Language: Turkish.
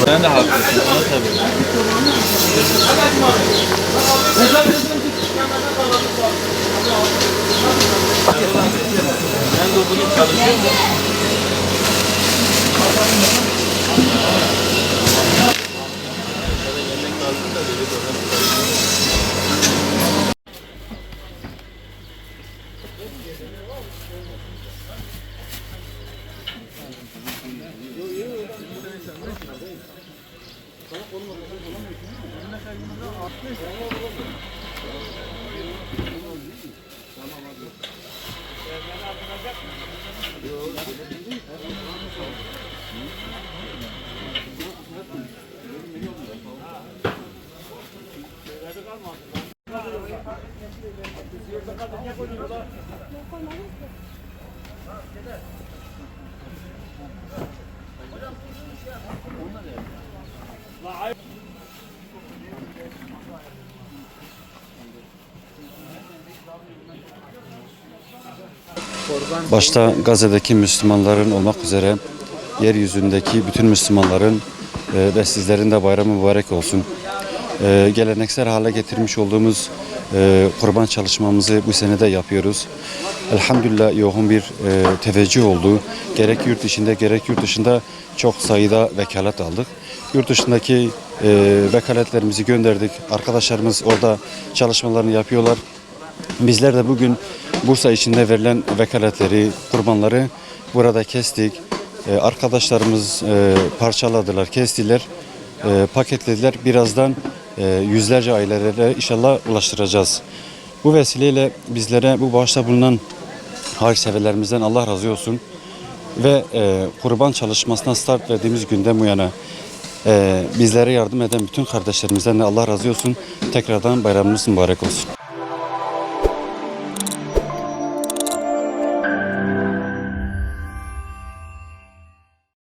Ben de haklısın tabii. Ben de bunu çalışıyorum. Başta Gazze'deki Müslümanların olmak üzere yeryüzündeki bütün Müslümanların ve sizlerin de bayramı mübarek olsun. Geleneksel hale getirmiş olduğumuz kurban çalışmamızı bu sene de yapıyoruz. Elhamdülillah yoğun bir teveccüh oldu. Gerek yurt içinde gerek yurt dışında çok sayıda vekalet aldık. Yurt dışındaki vekaletlerimizi gönderdik. Arkadaşlarımız orada çalışmalarını yapıyorlar. Bizler de bugün Bursa içinde verilen vekaletleri, kurbanları burada kestik. Arkadaşlarımız parçaladılar, kestiler, paketlediler. Birazdan yüzlerce ailelere inşallah ulaştıracağız. Bu vesileyle bizlere bu bağışta bulunan hayırseverlerimizden Allah razı olsun. Ve kurban çalışmasına start verdiğimiz günden bu yana bizlere yardım eden bütün kardeşlerimizden de Allah razı olsun. Tekrardan bayramımız mübarek olsun.